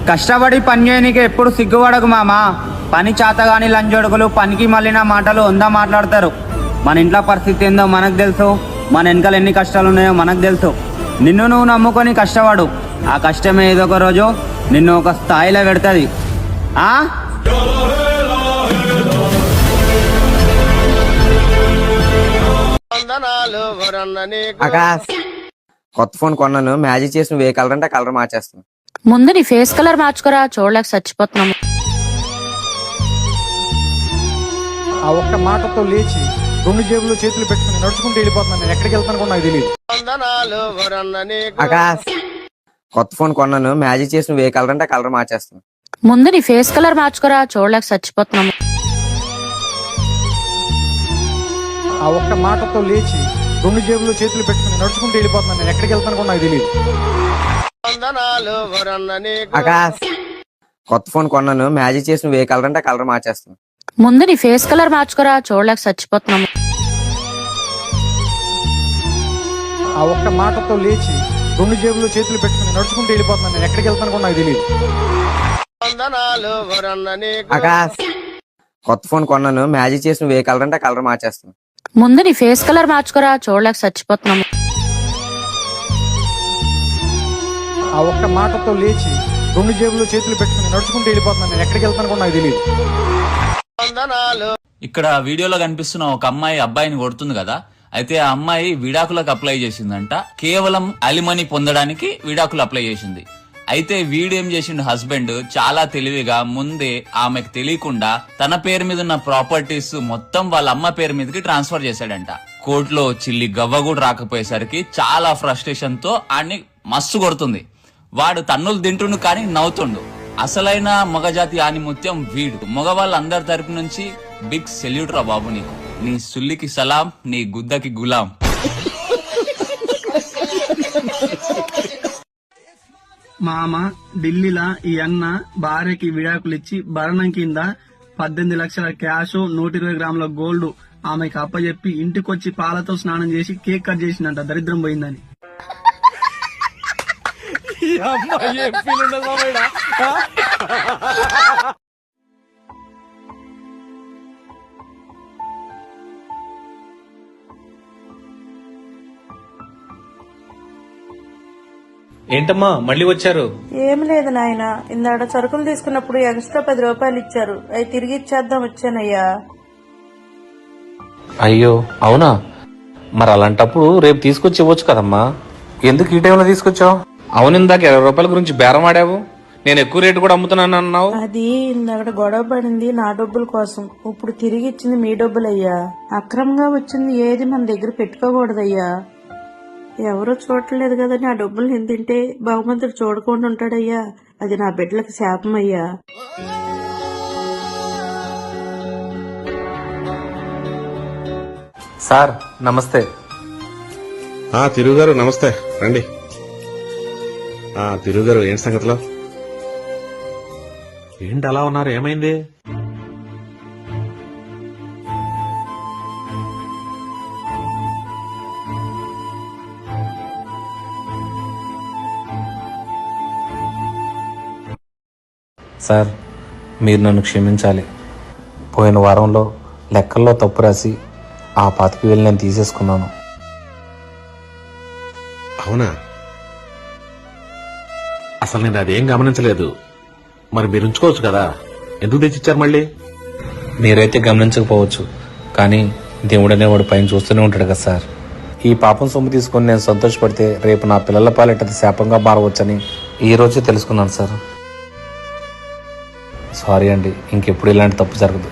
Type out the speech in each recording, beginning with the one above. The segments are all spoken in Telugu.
కష్టపడి పని చేయనీకి ఎప్పుడు సిగ్గుపడకు మామా. పని చేతగాని లంజోడుకులు పనికి మళ్ళిన మాటలు ఉందా మాట్లాడతారు. మన ఇంట్లో పరిస్థితి ఏందో మనకు తెలుసు, మన వెనకాల ఎన్ని కష్టాలు ఉన్నాయో మనకు తెలుసు. నిన్ను నువ్వు నమ్ముకొని కష్టపడు, ఆ కష్టమే ఏదో ఒక రోజు నిన్ను ఒక స్థాయిలో పెడుతుంది. ఆకాశ్, కొత్త ఫోన్ కొన్నాను. మ్యాజిక్ చేసి నువ్వు ఏ కలర్ అంటే కలర్ మార్చేస్తాను. ముందు నీ ఫేస్ కలర్ మార్చుకోరా, చూడలేక చచ్చిపోతున్నాము. ఆ ఒక్క మాటతో లేచి 2 జేబుల్లో చేతులు పెట్టుకుని నడుచుకుంటూ వెళ్ళిపోతున్నాను. నేను ఎక్కడికి వెళ్తాను కూడా నాకు తెలియదు. ఆకాశ్, కొత్త ఫోన్ కొన్నాను. మ్యాజిక్ చేసి నువ్వు ఏ కలర్ అంటే కలర్ మార్చేస్తాను. ముందు నీ ఫేస్ కలర్ మార్చుకోరా, చూడలేక చచ్చిపోతున్నాము. ఆ ఒక్క మాటతో లేచి 2 జేబుల్లో చేతులు పెట్టుకుని నడుచుకుంటూ వెళ్ళిపోతున్నాను. నేను ఎక్కడికి వెళ్తాను కూడా నాకు తెలియదు. ఆకాశ్, కొత్త ఫోన్ కొన్నాను. మ్యాజిక్ చేసి నువ్వు ఏ కలర్ అంటే కలర్ మార్చేస్తాను. ముందు నీ ఫేస్ కలర్ మార్చుకోరా, చూడలేక చచ్చిపోతున్నాము. ఆ ఒక్క మాటతో లేచి 2 జేబుల్లో చేతులు పెట్టుకుని నడుచుకుంటూ వెళ్ళిపోతున్నాను. నేను ఎక్కడికి వెళ్తాను కూడా నాకు తెలియదు. ఆకాశ్, కొత్త ఫోన్ కొన్నాను. మ్యాజిక్ చేసి నువ్వు ఏ కలర్ అంటే కలర్ మార్చేస్తాను. ముందు నీ ఫేస్ కలర్ మార్చుకోరా, చూడలేక చచ్చిపోతున్నాము. ఆ ఒక్క మాటతో లేచి 2 జేబుల్లో చేతులు పెట్టుకుని నడుచుకుంటూ వెళ్ళిపోతున్నాను. నేను ఎక్కడికి వెళ్తాను కూడా నాకు తెలియదు. ఇక్కడ వీడియోలో కనిపిస్తున్న ఒక అమ్మాయి అబ్బాయిని కొడుతుంది కదా, అయితే ఆ అమ్మాయి విడాకులకు అప్లై చేసిందంట. కేవలం అలిమనీ పొందడానికి విడాకులు అప్లై చేసింది. అయితే వీడేం చేసిండు హస్బెండ్ చాలా తెలివిగా ముందే ఆమెకు తెలియకుండా తన పేరు మీద ఉన్న ప్రాపర్టీస్ మొత్తం వాళ్ళ అమ్మ పేరు మీదకి ట్రాన్స్ఫర్ చేశాడంట. కోర్టులో చిల్లి గవ్వ కూడా రాకపోయేసరికి చాలా ఫ్రస్ట్రేషన్ తో ఆడిని మస్తు కొడుతుంది. వాడు తన్నులు తింటుండు కానీ నవ్వుతుండు. అసలైన మగజాతి ఆనిముత్యం వీడు. మగవాళ్ళందరి తరపు నుంచి బిగ్ సెల్యూట్ రా బాబు నీకు. నీ సుల్లికి సలాం, నీ గుద్దకి గులాం. మామ, ఢిల్లీలా ఈ అన్న భార్యకి విడాకులు ఇచ్చి భరణం కింద 18 లక్షల క్యాష్, 120 గ్రాముల గోల్డ్ ఆమెకి అప్పచెప్పి ఇంటికొచ్చి పాలతో స్నానం చేసి కేక్ కట్ చేసిందంట. దరిద్రం పోయిందని. ఏంటమ్మా మళ్ళీ వచ్చారు? ఏం లేదు నాయన, ఇందాడ సరుకులు తీసుకున్నప్పుడు ఎక్స్ట్రా 10 రూపాయలు ఇచ్చారు, అవి తిరిగి ఇచ్చేద్దాం వచ్చానయ్యా. అయ్యో అవునా? మరి అలాంటప్పుడు రేపు తీసుకొచ్చి ఇవ్వచ్చు కదమ్మా. ఎందుకు ఈ టైంలో తీసుకొచ్చావు? అవును, ఇందాక 20 రూపాయల గురించి బేరం ఆడావు. నేను ఎక్కువ రేటు కూడా అమ్ముతున్నాను అన్నావు. అది ఇందాక గొడవ పడింది నా డబ్బుల కోసం. ఇప్పుడు తిరిగి ఇచ్చింది మీ డబ్బులయ్యా. అక్రమంగా వచ్చింది ఏది మన దగ్గర పెట్టుకోకూడదయ్యా. ఎవరో చూడలేదు కదా నా డబ్బులు నేను తింటే భగవంతుడు చూడకుండా ఉంటాడయ్యా. అది నా బిడ్డలకు శాపం అయ్యా. సార్ నమస్తే. తిరుగారు నమస్తే, రండి. తిరుగారు ఏంటి సంగతిలో? ఏంటి అలా ఉన్నారు? ఏమైంది? సార్ మీరు నన్ను క్షమించాలి. పోయిన వారంలో లెక్కల్లో తప్పు రాసి ఆ 25,000 నేను తీసేసుకున్నాను. అవునా? అసలు నేను అదేం గమనించలేదు. మరి మీరు ఉంచుకోవచ్చు కదా, ఎందుకు తెచ్చిచ్చారు మళ్ళీ? మీరైతే గమనించకపోవచ్చు, కానీ దేవుడనే వాడు పైన చూస్తూనే ఉంటాడు కదా సార్. ఈ పాపం సొమ్ము తీసుకొని నేను సంతోషపడితే రేపు నా పిల్లల పాలిట శాపంగా మారవచ్చని ఈ రోజే తెలుసుకున్నాను సార్. సారీ అండి, ఇంకెప్పుడు ఇలాంటి తప్పు జరగదు.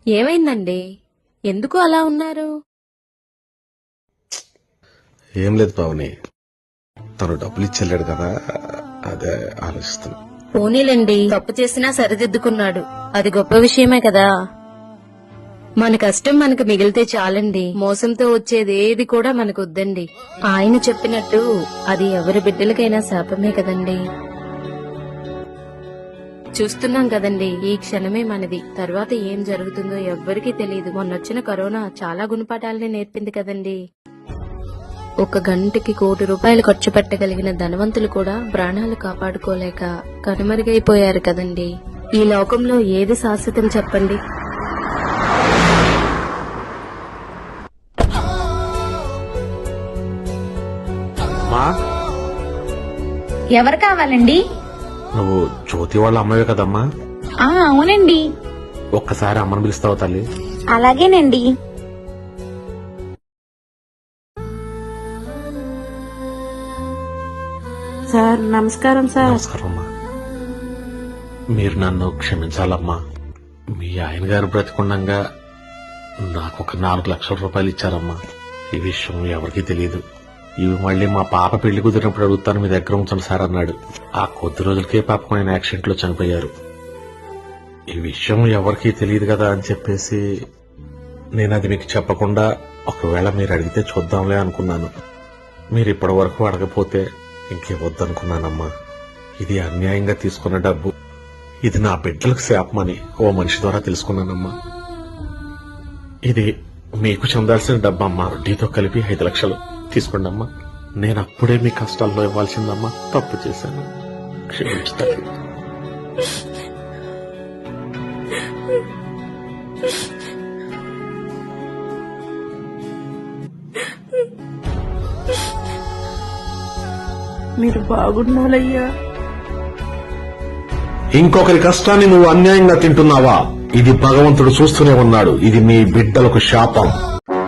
ఏమైందండి? ఎందుకు అలా ఉన్నారు? ఏం లేదు పావని, తను డబ్బులు ఇచ్చెళ్ళాడు కదా, అదే ఆలోచిస్తున్నా. పోనీలండి, తప్పు చేసినా సరిదిద్దుకున్నాడు, అది గొప్ప విషయమే కదా. మన కష్టం మనకు మిగిలితే చాలండి. మోసంతో వచ్చేది ఏది కూడా మనకు వద్దండి. ఆయన చెప్పినట్టు అది ఎవరి బిడ్డలకైనా శాపమే కదండి. చూస్తున్నాం కదండి, ఈ క్షణమే మనది. తర్వాత ఏం జరుగుతుందో ఎవ్వరికీ తెలియదు. మొన్నొచ్చిన కరోనా చాలా గుణపాఠాలని నేర్పింది కదండి. 1 గంటకి 1 కోటి రూపాయలు ఖర్చు పెట్టగలిగిన ధనవంతులు కూడా ప్రాణాలు కాపాడుకోలేక కనుమరుగైపోయారు కదండి. ఈ లోకంలో ఏది శాశ్వతం చెప్పండి? మా ఎవరు కావాలండి? నువ్వు జ్యోతి వాళ్ళ అమ్మవే కదమ్మా? అవునండి. ఒక్కసారి అమ్మను పిలుస్తావు తల్లి? అలాగేనండి. సార్ నమస్కారం సార్. నమస్కారం అమ్మా. మీరు నన్ను క్షమించాలమ్మా. మీ ఆయన గారు బ్రతికుండగా నాకు ఒక 4 లక్షల రూపాయలు ఇచ్చారమ్మా. ఈ విషయం ఎవరికీ తెలియదు. ఇవి మళ్ళీ మా పాప పెళ్లి కుదిరినప్పుడు అడుగుతాను, మీ దగ్గర ఉంచండి సార్ అన్నాడు. ఆ కొద్ది రోజులకే పాపం ఆయన యాక్సిడెంట్ లో చనిపోయారు. ఈ విషయం ఎవరికీ తెలియదు కదా అని చెప్పేసి నేను అది మీకు చెప్పకుండా ఒకవేళ మీరు అడిగితే చూద్దాంలే అనుకున్నాను. మీరు ఇప్పటి వరకు అడగపోతే ఇంకేవద్దనుకున్నానమ్మా. ఇది అన్యాయంగా తీసుకున్న డబ్బు. ఇది నా బిడ్డలకు శాపమని ఓ మనిషి ద్వారా తెలుసుకున్నానమ్మా. ఇది మీకు చెందాల్సిన డబ్బమ్మా. వడ్డీతో కలిపి 5 లక్షలు తీసుకోండి అమ్మా. నేను అప్పుడే మీ కష్టాల్లో ఇవ్వాల్సిందమ్మా. తప్పు చేశాను, క్షమించుతాను. మీరు బాగుండాలయ్యా. ఇంకొకరి కష్టాన్ని నువ్వు అన్యాయంగా తింటున్నావా? ఇది భగవంతుడు చూస్తూనే ఉన్నాడు. ఇది మీ బిడ్డలకు శాపం.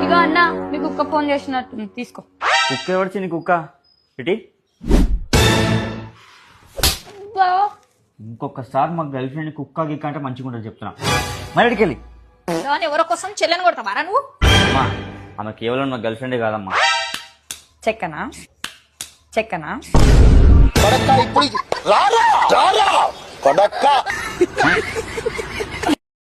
ఇగో అన్న, మీ కుక్క ఫోన్ చేసినట్టు, తీసుకో. కుక్క ఎవరిచి నీ కుక్క ఇటీ? ఇంకొకసారి మా గర్ల్ ఫ్రెండ్ కుక్క గిక్క అంటే మంచిగా ఉంటుంది చెప్తున్నా. మరి ఇటుకెళ్ళి ఎవరి కోసం చెల్లెని కొడతావారా నువ్వు? అమ్మా, ఆమె కేవలం మా గర్ల్ ఫ్రెండే కాదమ్మా. చెక్కనా చెక్కనా? కొడక్క ఇప్పుడు రారా కొడక్క